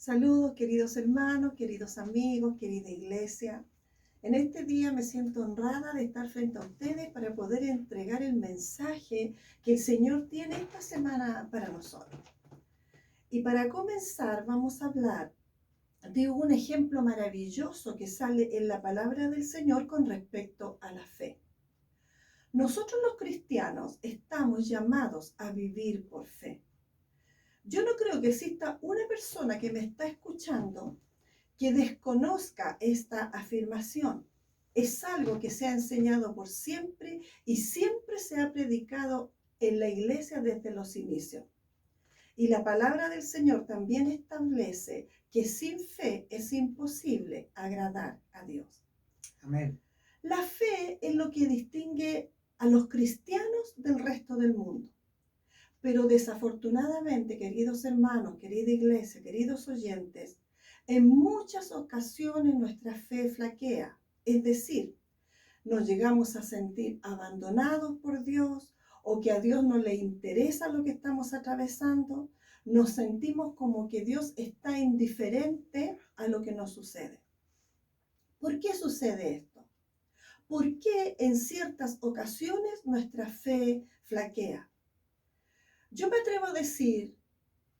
Saludos, queridos hermanos, queridos amigos, querida iglesia. En este día me siento honrada de estar frente a ustedes para poder entregar el mensaje que el Señor tiene esta semana para nosotros. Y para comenzar vamos a hablar de un ejemplo maravilloso que sale en la palabra del Señor con respecto a la fe. Nosotros los cristianos estamos llamados a vivir por fe. Yo no creo que exista una persona que me está escuchando que desconozca esta afirmación. Es algo que se ha enseñado por siempre y siempre se ha predicado en la iglesia desde los inicios. Y la palabra del Señor también establece que sin fe es imposible agradar a Dios. Amén. La fe es lo que distingue a los cristianos del resto del mundo. Pero desafortunadamente, queridos hermanos, querida iglesia, queridos oyentes, en muchas ocasiones nuestra fe flaquea, es decir, nos llegamos a sentir abandonados por Dios o que a Dios no le interesa lo que estamos atravesando, nos sentimos como que Dios está indiferente a lo que nos sucede. ¿Por qué sucede esto? ¿Por qué en ciertas ocasiones nuestra fe flaquea? Yo me atrevo a decir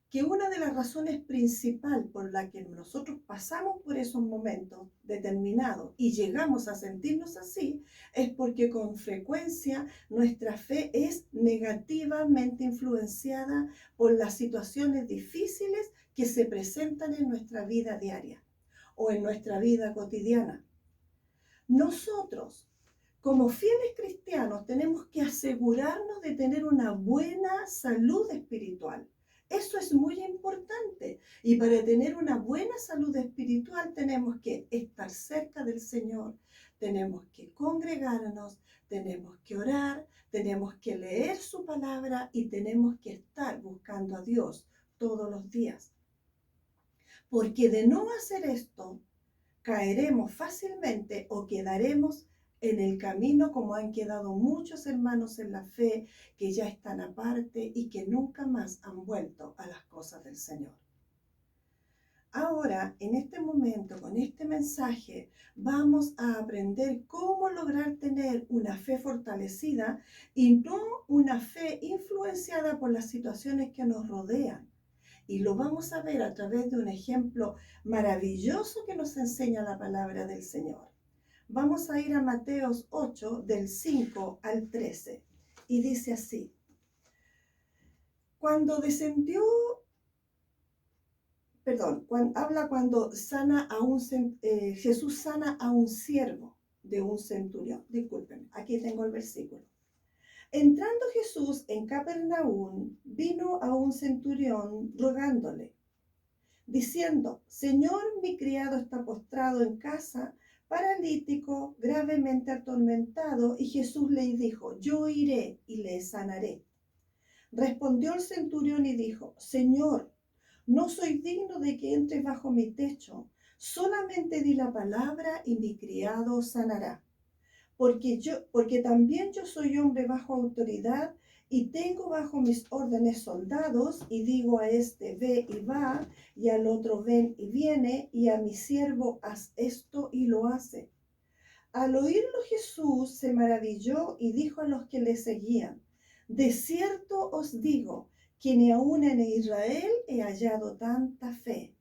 que una de las razones principales por la que nosotros pasamos por esos momentos determinados y llegamos a sentirnos así es porque con frecuencia nuestra fe es negativamente influenciada por las situaciones difíciles que se presentan en nuestra vida diaria o en nuestra vida cotidiana. Nosotros, como fieles cristianos, tenemos que asegurarnos de tener una buena salud espiritual. Eso es muy importante. Y para tener una buena salud espiritual tenemos que estar cerca del Señor, tenemos que congregarnos, tenemos que orar, tenemos que leer su palabra y tenemos que estar buscando a Dios todos los días. Porque de no hacer esto, caeremos fácilmente o quedaremos en el camino como han quedado muchos hermanos en la fe que ya están aparte y que nunca más han vuelto a las cosas del Señor. Ahora, en este momento, con este mensaje, vamos a aprender cómo lograr tener una fe fortalecida y no una fe influenciada por las situaciones que nos rodean. Y lo vamos a ver a través de un ejemplo maravilloso que nos enseña la palabra del Señor. Vamos a ir a Mateos 8, del 5 al 13. Y dice así: cuando descendió, cuando Jesús sana a un siervo de un centurión. Disculpen, aquí tengo el versículo. Entrando Jesús en Capernaum, vino a un centurión rogándole, diciendo: Señor, mi criado está postrado en casa, paralítico, gravemente atormentado. Y Jesús le dijo: yo iré y le sanaré. Respondió el centurión y dijo: Señor, no soy digno de que entres bajo mi techo, solamente di la palabra y mi criado sanará. Porque también yo soy hombre bajo autoridad y tengo bajo mis órdenes soldados, y digo a este: ve y va, y al otro: ven y viene, y a mi siervo: haz esto, y lo hace. Al oírlo Jesús se maravilló y dijo a los que le seguían: de cierto os digo que ni aun en Israel he hallado tanta fe.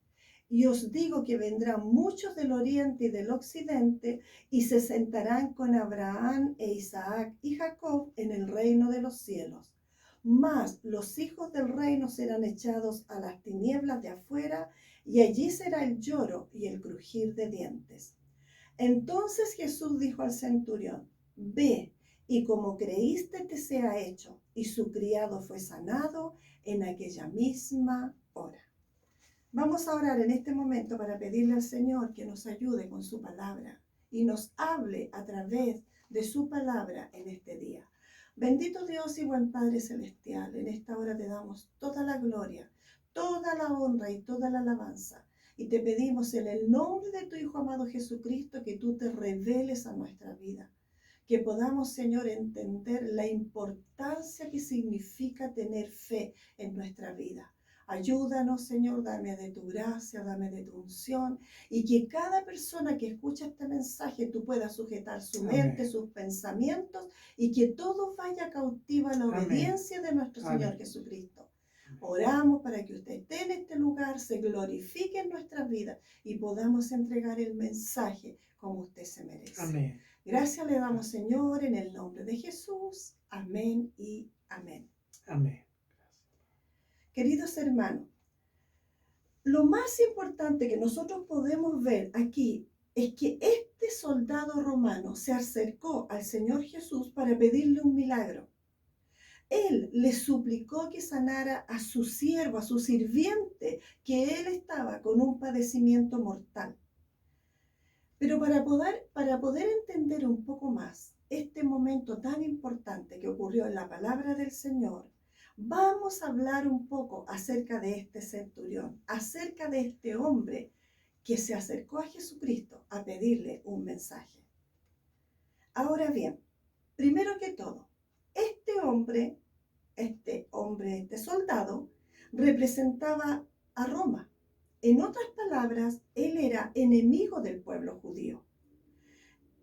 Y os digo que vendrán muchos del oriente y del occidente y se sentarán con Abraham e Isaac y Jacob en el reino de los cielos. Mas los hijos del reino serán echados a las tinieblas de afuera, y allí será el lloro y el crujir de dientes. Entonces Jesús dijo al centurión: ve, y como creíste te sea hecho. Y su criado fue sanado en aquella misma hora. Vamos a orar en este momento para pedirle al Señor que nos ayude con su palabra y nos hable a través de su palabra en este día. Bendito Dios y buen Padre Celestial, en esta hora te damos toda la gloria, toda la honra y toda la alabanza. Y te pedimos en el nombre de tu Hijo amado Jesucristo que tú te reveles a nuestra vida. Que podamos, Señor, entender la importancia que significa tener fe en nuestra vida. Ayúdanos, Señor, dame de tu gracia, dame de tu unción, y que cada persona que escucha este mensaje tú puedas sujetar su mente, Amén. sus pensamientos, y que todo vaya cautivo a la Amén. obediencia de nuestro Señor Amén. Jesucristo. Oramos para que usted esté en este lugar, se glorifique en nuestras vidas y podamos entregar el mensaje como usted se merece. Amén. Gracias le damos, Señor, en el nombre de Jesús. Amén y amén. Amén. Queridos hermanos, lo más importante que nosotros podemos ver aquí es que este soldado romano se acercó al Señor Jesús para pedirle un milagro. Él le suplicó que sanara a su siervo, a su sirviente, que él estaba con un padecimiento mortal. Pero para poder entender un poco más este momento tan importante que ocurrió en la palabra del Señor, vamos a hablar un poco acerca de este centurión, acerca de este hombre que se acercó a Jesucristo a pedirle un mensaje. Ahora bien, primero que todo, este soldado, representaba a Roma. En otras palabras, él era enemigo del pueblo judío.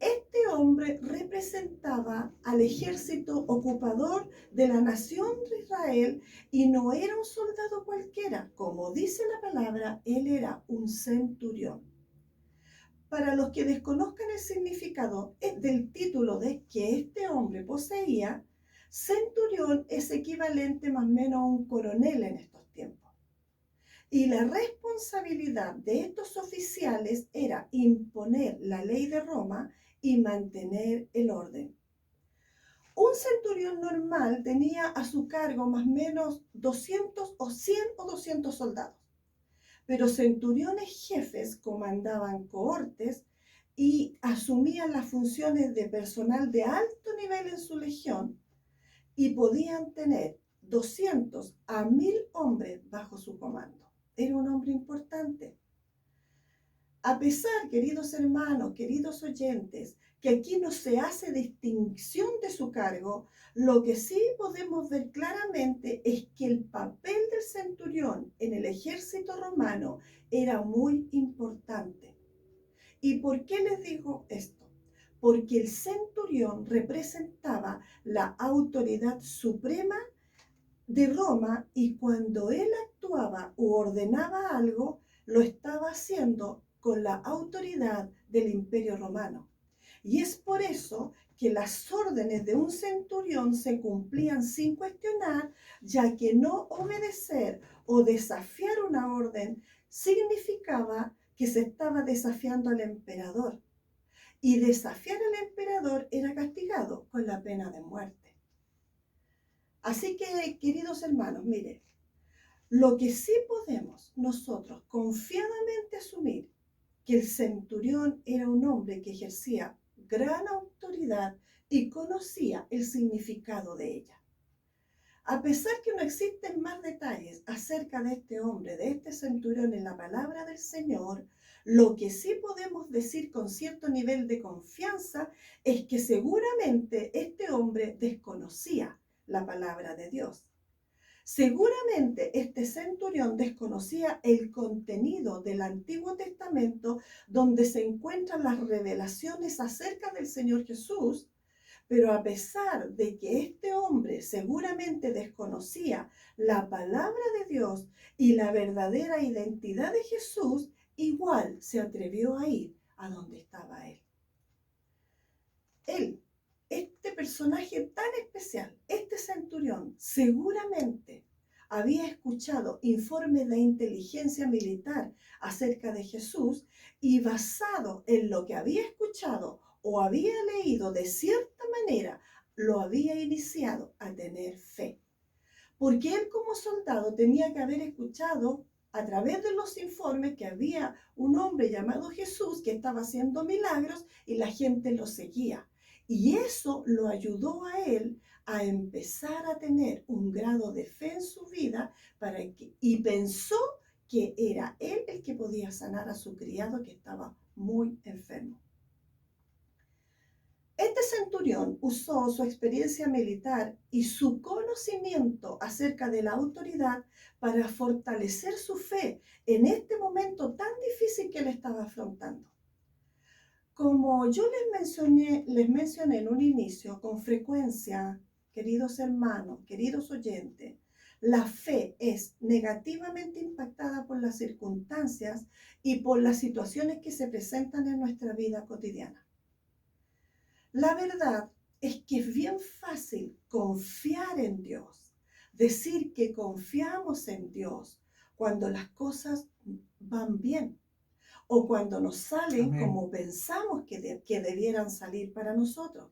Este hombre representaba al ejército ocupador de la nación de Israel y no era un soldado cualquiera. Como dice la palabra, él era un centurión. Para los que desconozcan el significado del título de que este hombre poseía, centurión es equivalente más o menos a un coronel en estos tiempos. Y la responsabilidad de estos oficiales era imponer la ley de Roma y mantener el orden. Un centurión normal tenía a su cargo más o menos 200 o 100 o 200 soldados. Pero centuriones jefes comandaban cohortes y asumían las funciones de personal de alto nivel en su legión y podían tener 200 a 1000 hombres bajo su comando. Era un hombre importante. A pesar, queridos hermanos, queridos oyentes, que aquí no se hace distinción de su cargo, lo que sí podemos ver claramente es que el papel del centurión en el ejército romano era muy importante. ¿Y por qué les digo esto? Porque el centurión representaba la autoridad suprema de Roma y cuando él actuaba u ordenaba algo, lo estaba haciendo con la autoridad del Imperio Romano. Y es por eso que las órdenes de un centurión se cumplían sin cuestionar, ya que no obedecer o desafiar una orden significaba que se estaba desafiando al emperador. Y desafiar al emperador era castigado con la pena de muerte. Así que, queridos hermanos, miren, lo que sí podemos nosotros confiadamente asumir, que el centurión era un hombre que ejercía gran autoridad y conocía el significado de ella. A pesar que no existen más detalles acerca de este hombre, de este centurión en la palabra del Señor, lo que sí podemos decir con cierto nivel de confianza es que seguramente este hombre desconocía la palabra de Dios. Seguramente este centurión desconocía el contenido del Antiguo Testamento donde se encuentran las revelaciones acerca del Señor Jesús, pero a pesar de que este hombre seguramente desconocía la palabra de Dios y la verdadera identidad de Jesús, igual se atrevió a ir a donde estaba él. Este personaje tan especial, este centurión, seguramente había escuchado informes de inteligencia militar acerca de Jesús y basado en lo que había escuchado o había leído de cierta manera, lo había iniciado a tener fe. Porque él como soldado tenía que haber escuchado a través de los informes que había un hombre llamado Jesús que estaba haciendo milagros y la gente lo seguía. Y eso lo ayudó a él a empezar a tener un grado de fe en su vida y pensó que era él el que podía sanar a su criado que estaba muy enfermo. Este centurión usó su experiencia militar y su conocimiento acerca de la autoridad para fortalecer su fe en este momento tan difícil que él estaba afrontando. Como yo les mencioné en un inicio, con frecuencia, queridos hermanos, queridos oyentes, la fe es negativamente impactada por las circunstancias y por las situaciones que se presentan en nuestra vida cotidiana. La verdad es que es bien fácil confiar en Dios, decir que confiamos en Dios cuando las cosas van bien o cuando nos salen Amén. como pensamos que debieran salir para nosotros.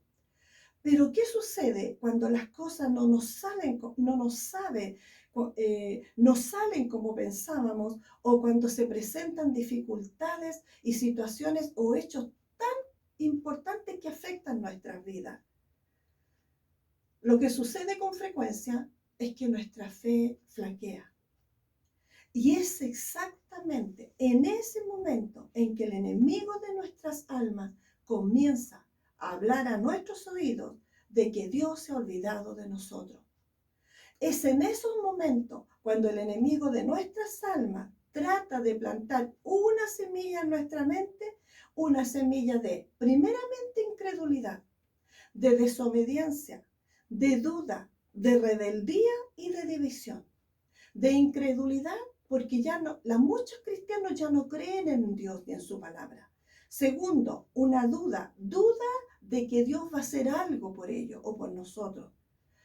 Pero ¿qué sucede cuando las cosas no salen como pensábamos, o cuando se presentan dificultades y situaciones o hechos tan importantes que afectan nuestras vidas? Lo que sucede con frecuencia es que nuestra fe flaquea. Y es exactamente en ese momento en que el enemigo de nuestras almas comienza a hablar a nuestros oídos de que Dios se ha olvidado de nosotros. Es en esos momentos cuando el enemigo de nuestras almas trata de plantar una semilla en nuestra mente, una semilla de, primeramente, incredulidad, de desobediencia, de duda, de rebeldía y de división. De incredulidad, porque muchos cristianos ya no creen en Dios ni en su palabra. Segundo, una duda de que Dios va a hacer algo por ellos o por nosotros.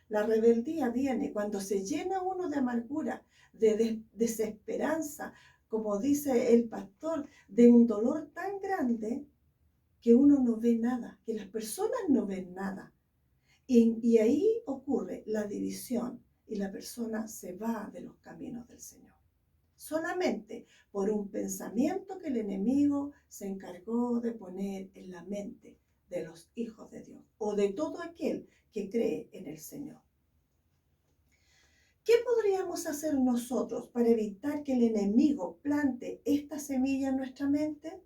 La rebeldía viene cuando se llena uno de amargura, de desesperanza, como dice el pastor, de un dolor tan grande que uno no ve nada, que las personas no ven nada. Y ahí ocurre la división y la persona se va de los caminos del Señor. Solamente por un pensamiento que el enemigo se encargó de poner en la mente de los hijos de Dios o de todo aquel que cree en el Señor. ¿Qué podríamos hacer nosotros para evitar que el enemigo plante esta semilla en nuestra mente?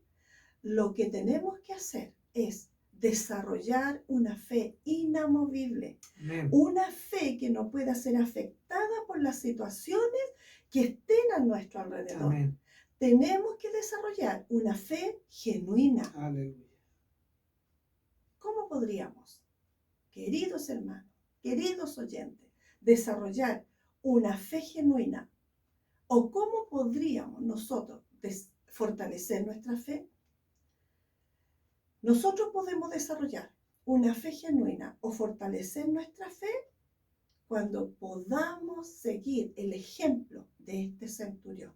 Lo que tenemos que hacer es desarrollar una fe inamovible, Amén. una fe que no pueda ser afectada por las situaciones que estén a nuestro alrededor. Amén. Tenemos que desarrollar una fe genuina. Aleluya. ¿Cómo podríamos, queridos hermanos, queridos oyentes, desarrollar una fe genuina? ¿O cómo podríamos nosotros fortalecer nuestra fe? Nosotros podemos desarrollar una fe genuina o fortalecer nuestra fe cuando podamos seguir el ejemplo de este centurión,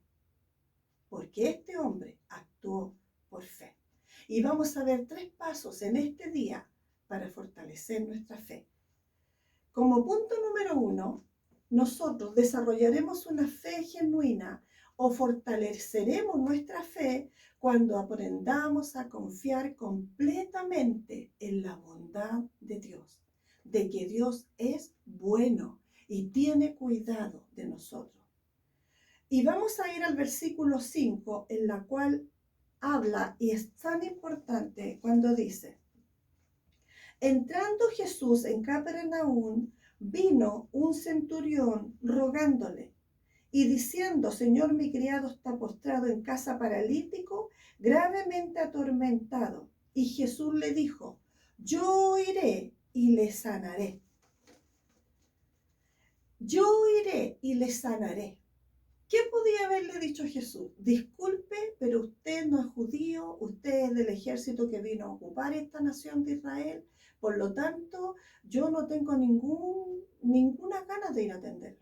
porque este hombre actuó por fe. Y vamos a ver 3 pasos en este día para fortalecer nuestra fe. Como punto número 1, nosotros desarrollaremos una fe genuina o fortaleceremos nuestra fe cuando aprendamos a confiar completamente en la bondad de Dios, de que Dios es bueno y tiene cuidado de nosotros. Y vamos a ir al versículo 5, en la cual habla, y es tan importante cuando dice: entrando Jesús en Capernaum, vino un centurión rogándole y diciendo: Señor, mi criado está postrado en casa paralítico, gravemente atormentado. Y Jesús le dijo: yo iré y le sanaré. Yo iré y le sanaré. ¿Qué podía haberle dicho Jesús? Disculpe, pero usted no es judío, usted es del ejército que vino a ocupar esta nación de Israel, por lo tanto, yo no tengo ninguna ganas de ir a atenderlo.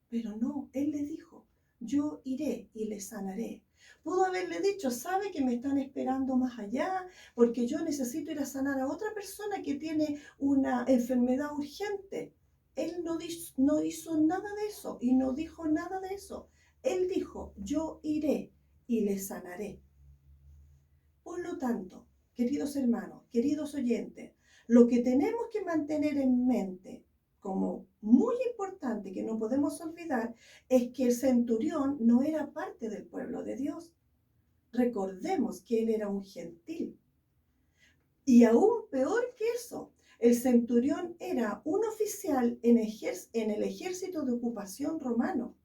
Pero no, él le dijo: yo iré y le sanaré. Pudo haberle dicho: sabe que me están esperando más allá, porque yo necesito ir a sanar a otra persona que tiene una enfermedad urgente. Él no hizo nada de eso y no dijo nada de eso. Él dijo: yo iré y le sanaré. Por lo tanto, queridos hermanos, queridos oyentes, lo que tenemos que mantener en mente como muy importante, que no podemos olvidar, es que el centurión no era parte del pueblo de Dios. Recordemos que él era un gentil. Y aún peor que eso, el centurión era un oficial en el ejército de ocupación romano.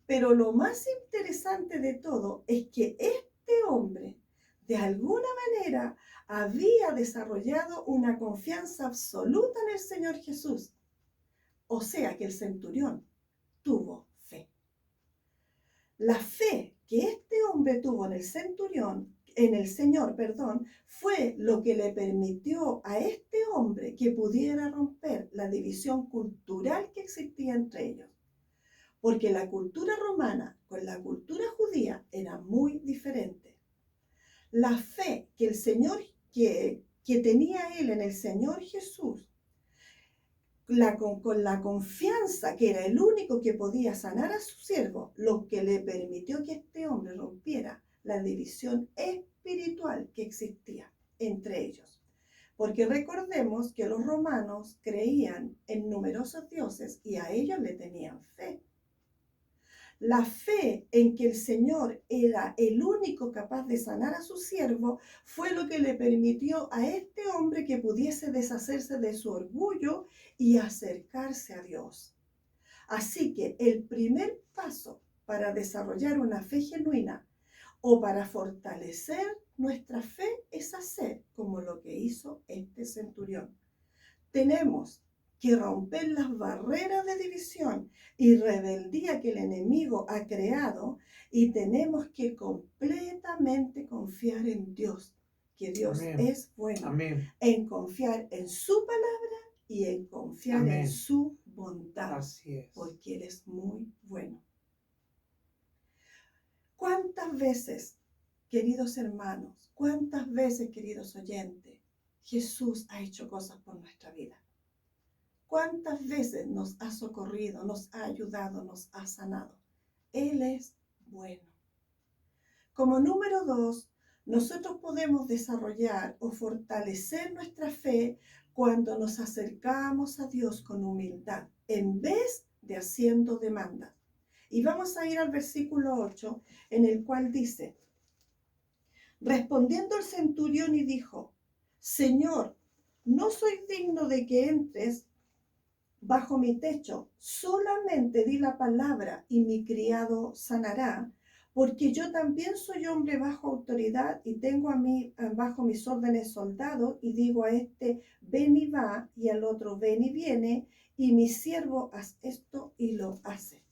Pero lo más interesante de todo es que este hombre, de alguna manera, había desarrollado una confianza absoluta en el Señor Jesús. O sea que el centurión tuvo fe. La fe que este hombre tuvo en el centurión, en el Señor, perdón, fue lo que le permitió a este hombre que pudiera romper la división cultural que existía entre ellos. Porque la cultura romana con la cultura judía era muy diferente. La fe que el Señor, que tenía él en el Señor Jesús, con la confianza que era el único que podía sanar a su siervo, lo que le permitió que este hombre rompiera la división espiritual que existía entre ellos. Porque recordemos que los romanos creían en numerosos dioses y a ellos le tenían fe. La fe en que el Señor era el único capaz de sanar a su siervo fue lo que le permitió a este hombre que pudiese deshacerse de su orgullo y acercarse a Dios. Así que el primer paso para desarrollar una fe genuina o para fortalecer nuestra fe es hacer como lo que hizo este centurión. Tenemos que romper las barreras de división y rebeldía que el enemigo ha creado y tenemos que completamente confiar en Dios, que Dios Amén. es bueno, Amén. en confiar en su palabra y en confiar Amén. en su bondad, Así es. porque Él es muy bueno. ¿Cuántas veces, queridos hermanos, cuántas veces, queridos oyentes, Jesús ha hecho cosas por nuestra vida? ¿Cuántas veces nos ha socorrido, nos ha ayudado, nos ha sanado? Él es bueno. Como número 2, nosotros podemos desarrollar o fortalecer nuestra fe cuando nos acercamos a Dios con humildad, en vez de haciendo demandas. Y vamos a ir al versículo 8, en el cual dice, respondiendo el centurión y dijo, Señor, no soy digno de que entres bajo mi techo, solamente di la palabra y mi criado sanará, porque yo también soy hombre bajo autoridad y tengo a mí bajo mis órdenes soldados y digo a este ven y va y al otro ven y viene y mi siervo haz esto y lo hace.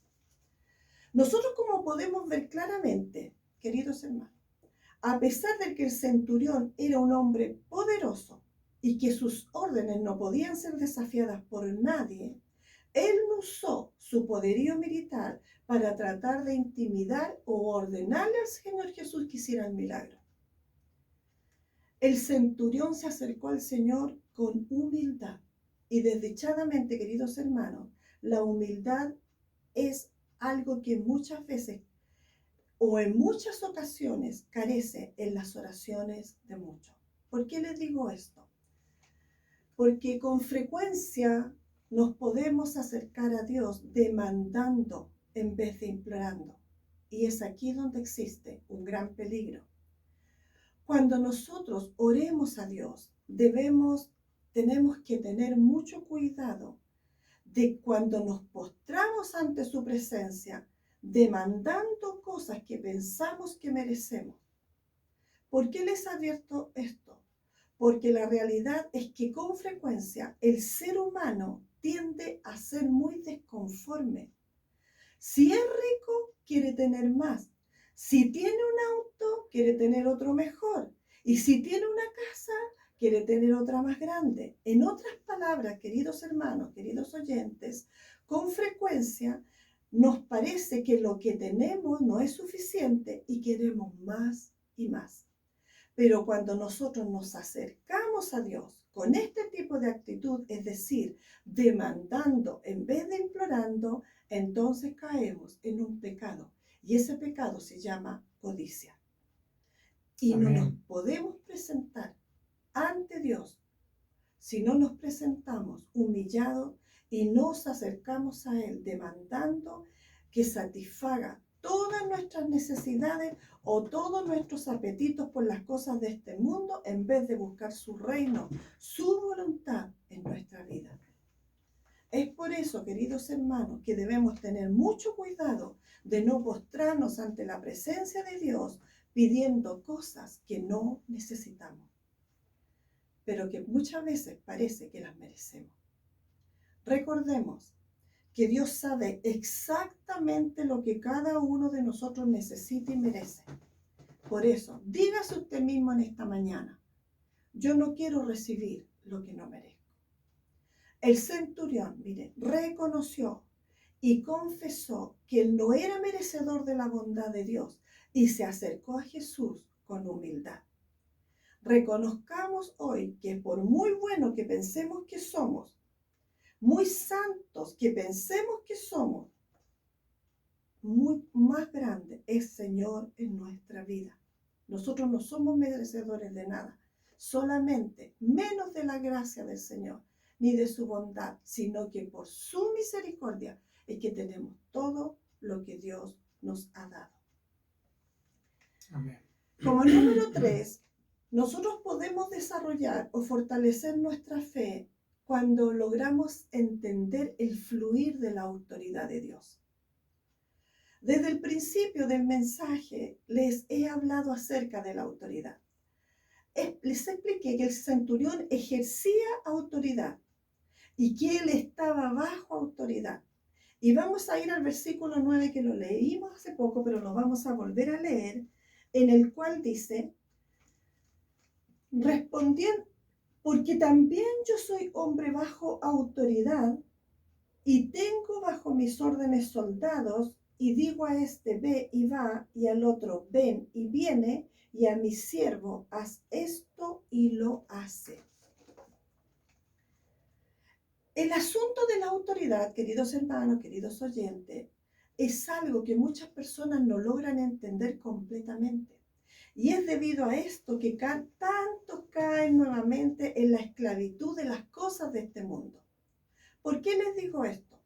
Nosotros como podemos ver claramente, queridos hermanos, a pesar de que el centurión era un hombre poderoso y que sus órdenes no podían ser desafiadas por nadie, él no usó su poderío militar para tratar de intimidar o ordenarle al Señor Jesús que hiciera el milagro. El centurión se acercó al Señor con humildad. Y desdichadamente, queridos hermanos, la humildad es algo que muchas veces o en muchas ocasiones carece en las oraciones de muchos. ¿Por qué les digo esto? Porque con frecuencia nos podemos acercar a Dios demandando en vez de implorando. Y es aquí donde existe un gran peligro. Cuando nosotros oremos a Dios, tenemos que tener mucho cuidado de cuando nos postramos ante su presencia, demandando cosas que pensamos que merecemos. ¿Por qué les advierto esto? Porque la realidad es que con frecuencia el ser humano tiende a ser muy desconforme. Si es rico, quiere tener más. Si tiene un auto, quiere tener otro mejor. Y si tiene una casa, quiere tener otra más grande. En otras palabras, queridos hermanos, queridos oyentes, con frecuencia nos parece que lo que tenemos no es suficiente y queremos más y más. Pero cuando nosotros nos acercamos a Dios con este tipo de actitud, es decir, demandando en vez de implorando, entonces caemos en un pecado. Y ese pecado se llama codicia. Y no nos podemos presentar ante Dios si no nos presentamos humillados y nos acercamos a Él demandando que satisfaga todas todas nuestras necesidades o todos nuestros apetitos por las cosas de este mundo en vez de buscar su reino, su voluntad en nuestra vida. Es por eso, queridos hermanos, que debemos tener mucho cuidado de no postrarnos ante la presencia de Dios pidiendo cosas que no necesitamos, pero que muchas veces parece que las merecemos. Recordemos que Dios sabe exactamente lo que cada uno de nosotros necesita y merece. Por eso, dígase usted mismo en esta mañana, yo no quiero recibir lo que no merezco. El centurión, mire, reconoció y confesó que él no era merecedor de la bondad de Dios y se acercó a Jesús con humildad. Reconozcamos hoy que por muy bueno que pensemos que somos, muy santos que pensemos que somos, muy más grande es Señor en nuestra vida. Nosotros no somos merecedores de nada, solamente menos de la gracia del Señor, ni de su bondad, sino que por su misericordia es que tenemos todo lo que Dios nos ha dado. Amén. Como número 3, nosotros podemos desarrollar o fortalecer nuestra fe cuando logramos entender el fluir de la autoridad de Dios. Desde el principio del mensaje les he hablado acerca de la autoridad. Les expliqué que el centurión ejercía autoridad y que él estaba bajo autoridad. Y vamos a ir al versículo 9 que lo leímos hace poco, pero lo vamos a volver a leer, en el cual dice, respondiendo, porque también yo soy hombre bajo autoridad y tengo bajo mis órdenes soldados, y digo a este ve y va, y al otro ven y viene, y a mi siervo haz esto y lo hace. El asunto de la autoridad, queridos hermanos, queridos oyentes, es algo que muchas personas no logran entender completamente. Y es debido a esto que tantos caen nuevamente en la esclavitud de las cosas de este mundo. ¿Por qué les digo esto?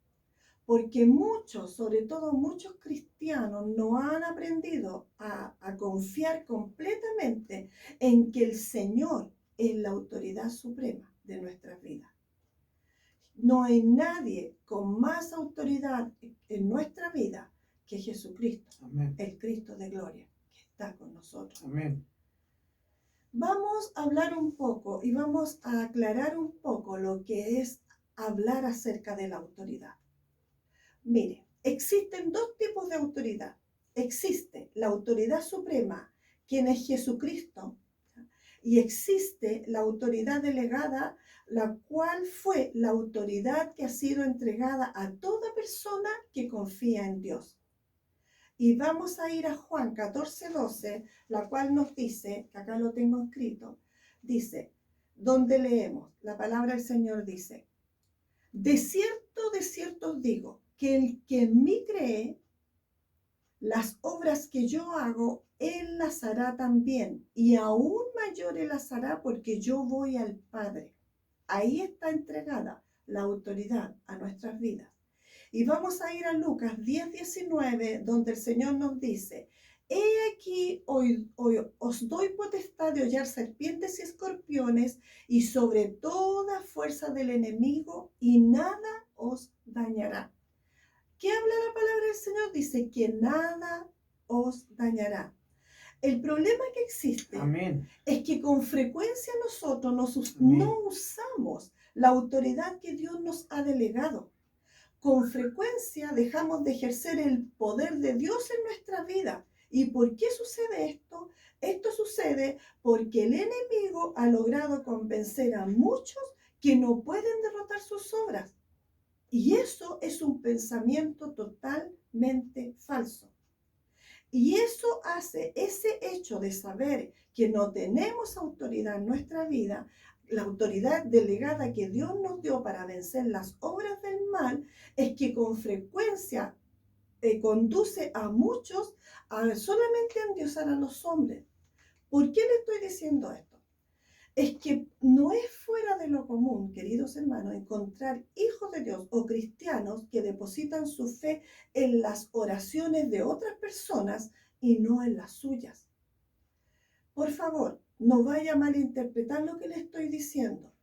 Porque muchos, sobre todo muchos cristianos, no han aprendido a confiar completamente en que el Señor es la autoridad suprema de nuestras vidas. No hay nadie con más autoridad en nuestra vida que Jesucristo, Amén. el Cristo de gloria, que está con nosotros. Amén. Vamos a hablar un poco y vamos a aclarar un poco lo que es hablar acerca de la autoridad. Mire, existen dos tipos de autoridad. Existe la autoridad suprema, quien es Jesucristo, y existe la autoridad delegada, la cual fue la autoridad que ha sido entregada a toda persona que confía en Dios. Y vamos a ir a Juan 14:12, la cual nos dice, que acá lo tengo escrito, dice, donde leemos, la palabra del Señor dice, de cierto os digo, que el que en mí cree, las obras que yo hago, él las hará también, y aún mayores las hará porque yo voy al Padre. Ahí está entregada la autoridad a nuestras vidas. Y vamos a ir a Lucas 10:19, donde el Señor nos dice, he aquí, hoy os doy potestad de hollar serpientes y escorpiones y sobre toda fuerza del enemigo, y nada os dañará. ¿Qué habla la palabra del Señor? Dice que nada os dañará. El problema que existe Amén. es que con frecuencia nosotros Amén. no usamos la autoridad que Dios nos ha delegado. Con frecuencia dejamos de ejercer el poder de Dios en nuestra vida. ¿Y por qué sucede esto? Esto sucede porque el enemigo ha logrado convencer a muchos que no pueden derrotar sus obras. Y eso es un pensamiento totalmente falso. Y eso hace, ese hecho de saber que no tenemos autoridad en nuestra vida, la autoridad delegada que Dios nos dio para vencer las obras del mal, es que con frecuencia conduce a muchos a solamente endiosar a los hombres. ¿Por qué le estoy diciendo esto? es que no es fuera de lo común, queridos hermanos, encontrar hijos de Dios o cristianos que depositan su fe en las oraciones de otras personas y no en las suyas. Por favor, no vaya a malinterpretar lo que le estoy diciendo.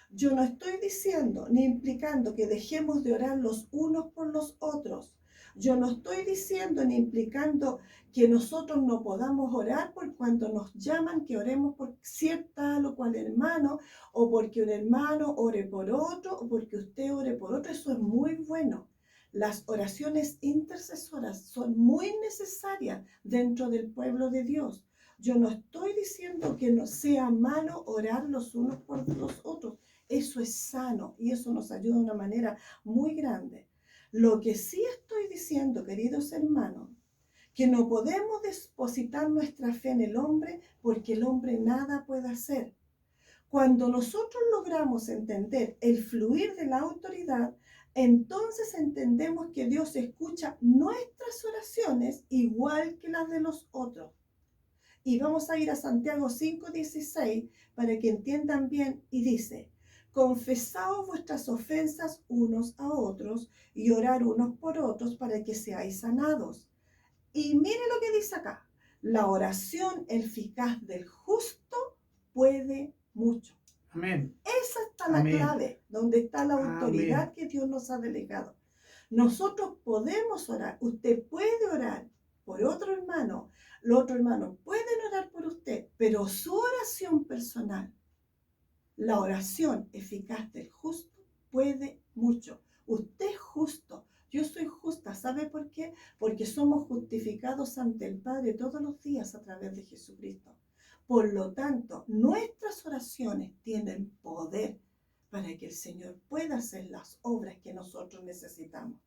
Yo no estoy diciendo ni implicando que dejemos de orar los unos por los otros. Yo no estoy diciendo ni implicando que nosotros no podamos orar por cuanto nos llaman que oremos por cierta o cual hermano, o porque un hermano ore por otro, o porque usted ore por otro. Eso es muy bueno. Las oraciones intercesoras son muy necesarias dentro del pueblo de Dios. Yo no estoy diciendo que no sea malo orar los unos por los otros. Eso es sano y eso nos ayuda de una manera muy grande. Lo que sí estoy diciendo, queridos hermanos, que no podemos depositar nuestra fe en el hombre porque el hombre nada puede hacer. Cuando nosotros logramos entender el fluir de la autoridad, entonces entendemos que Dios escucha nuestras oraciones igual que las de los otros. Y vamos a ir a Santiago 5:16 para que entiendan bien y dice: confesaos vuestras ofensas unos a otros y orar unos por otros para que seáis sanados. Y mire lo que dice acá: la oración eficaz del justo puede mucho. Amén. Esa está la Amén. clave, donde está la autoridad Amén. que Dios nos ha delegado. Nosotros podemos orar, usted puede orar por otro hermano, los otros hermanos pueden orar por usted, pero su oración personal, la oración eficaz del justo, puede mucho. Usted es justo, yo soy justa. ¿Sabe por qué? Porque somos justificados ante el Padre todos los días a través de Jesucristo. Por lo tanto, nuestras oraciones tienen poder para que el Señor pueda hacer las obras que nosotros necesitamos.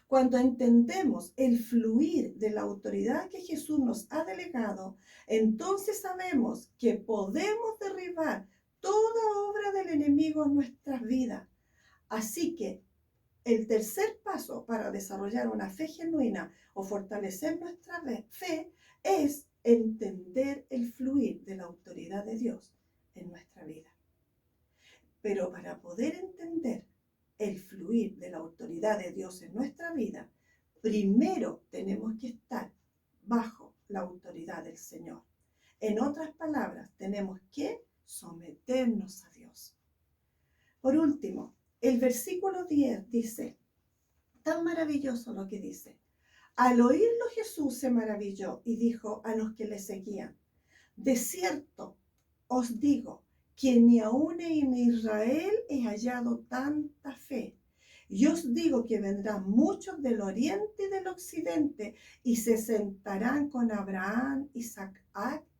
Cuando entendemos el fluir de la autoridad que Jesús nos ha delegado, entonces sabemos que podemos derribar toda obra del enemigo en nuestras vidas. Así que el tercer paso para desarrollar una fe genuina o fortalecer nuestra fe es entender el fluir de la autoridad de Dios en nuestra vida. Pero para poder entender el fluir de la autoridad de Dios en nuestra vida, primero tenemos que estar bajo la autoridad del Señor. En otras palabras, tenemos que someternos a Dios. Por último, el versículo 10 dice, tan maravilloso lo que dice: al oírlo Jesús se maravilló y dijo a los que le seguían: de cierto os digo que ni aun en Israel he hallado tanta fe. Y os digo que vendrán muchos del oriente y del occidente y se sentarán con Abraham, Isaac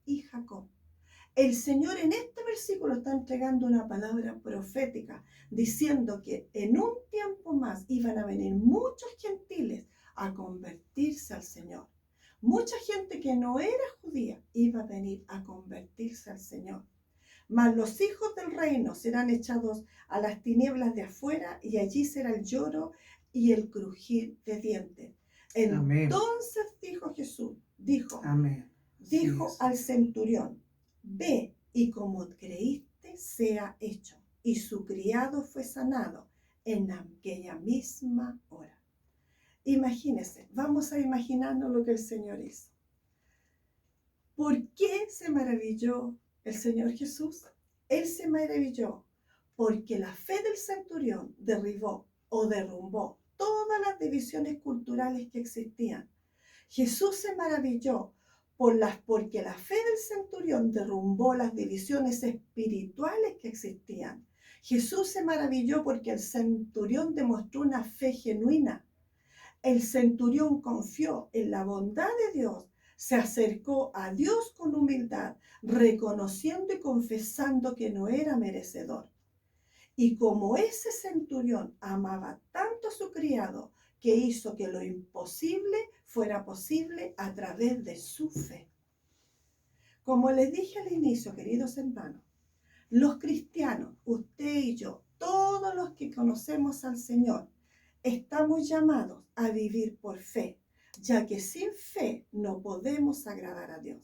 y Jacob. El Señor en este versículo está entregando una palabra profética, diciendo que en un tiempo más iban a venir muchos gentiles a convertirse al Señor. Mucha gente que no era judía iba a venir a convertirse al Señor. Mas los hijos del reino serán echados a las tinieblas de afuera, y allí será el lloro y el crujir de dientes. Entonces dijo Jesús, dijo al centurión: ve, y como creíste sea hecho. Y su criado fue sanado en aquella misma hora. Imagínense, vamos a imaginarnos lo que el Señor hizo. ¿Por qué se maravilló el Señor Jesús? Él se maravilló porque la fe del centurión derrumbó todas las divisiones culturales que existían. Jesús se maravilló porque la fe del centurión derrumbó las divisiones espirituales que existían. Jesús se maravilló porque el centurión demostró una fe genuina. El centurión confió en la bondad de Dios, se acercó a Dios con humildad, reconociendo y confesando que no era merecedor. Y como ese centurión amaba tanto a su criado, que hizo que lo imposible fuera posible a través de su fe. Como les dije al inicio, queridos hermanos, los cristianos, usted y yo, todos los que conocemos al Señor, estamos llamados a vivir por fe, ya que sin fe no podemos agradar a Dios.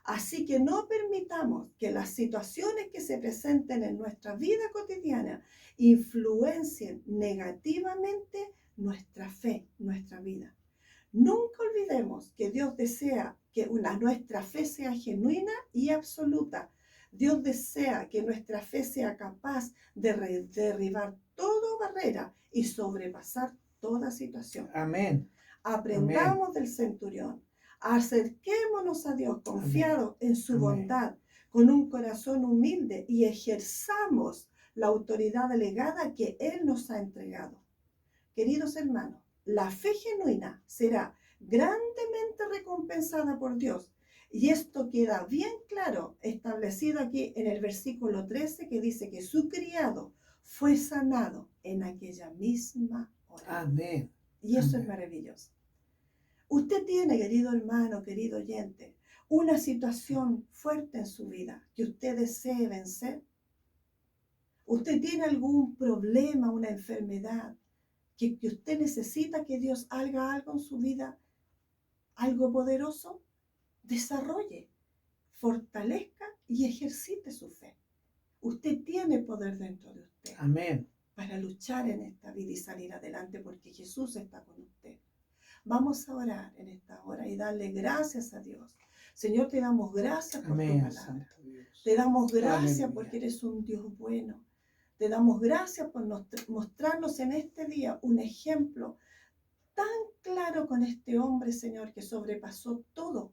Así que no permitamos que las situaciones que se presenten en nuestra vida cotidiana influencien negativamente nuestra fe, nuestra vida. Nunca olvidemos que Dios desea que nuestra fe sea genuina y absoluta. Dios desea que nuestra fe sea capaz de derribar toda barrera y sobrepasar toda situación. Amén. Aprendamos del centurión. Acerquémonos a Dios confiados en su Amén. bondad, con un corazón humilde y ejerzamos la autoridad delegada que Él nos ha entregado. Queridos hermanos, la fe genuina será grandemente recompensada por Dios. Y esto queda bien claro, establecido aquí en el versículo 13, que dice que su criado fue sanado en aquella misma hora. Amén. Y eso Amén. es maravilloso. Usted tiene, querido hermano, querido oyente, una situación fuerte en su vida que usted desee vencer. Usted tiene algún problema, una enfermedad, que usted necesita que Dios haga algo en su vida, algo poderoso. Desarrolle, fortalezca y ejercite su fe. Usted tiene poder dentro de usted Amén. para luchar en esta vida y salir adelante, porque Jesús está con usted. Vamos a orar en esta hora y darle gracias a Dios. Señor, te damos gracias por tu Amén, palabra. Santo Dios. Te damos gracias Aleluya. porque eres un Dios bueno. Te damos gracias por mostrarnos en este día un ejemplo tan claro con este hombre, Señor, que sobrepasó todo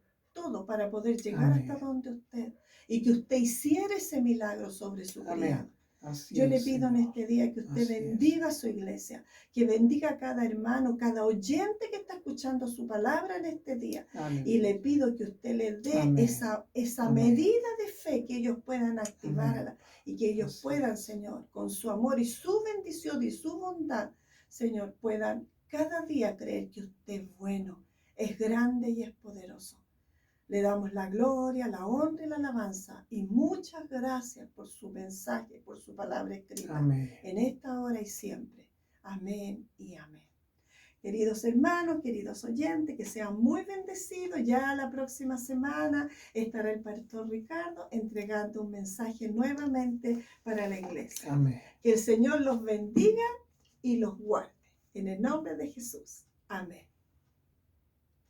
para poder llegar Amén. hasta donde usted, y que usted hiciera ese milagro sobre su Amén. criado. Así Yo le es, pido en Señor. este día que usted Así bendiga a su iglesia, que bendiga a cada hermano, cada oyente que está escuchando su palabra en este día. Aleluya. Y le pido que usted les dé Amén. esa Amén. medida de fe que ellos puedan activar Amén. y que ellos Así puedan, es. Señor, con su amor y su bendición y su bondad, Señor, puedan cada día creer que usted es bueno, es grande y es poderoso. Le damos la gloria, la honra y la alabanza, y muchas gracias por su mensaje, por su palabra escrita, Amén. en esta hora y siempre. Amén y amén. Queridos hermanos, queridos oyentes, que sean muy bendecidos. Ya la próxima semana estará el pastor Ricardo entregando un mensaje nuevamente para la iglesia. Amén. Que el Señor los bendiga y los guarde. En el nombre de Jesús. Amén.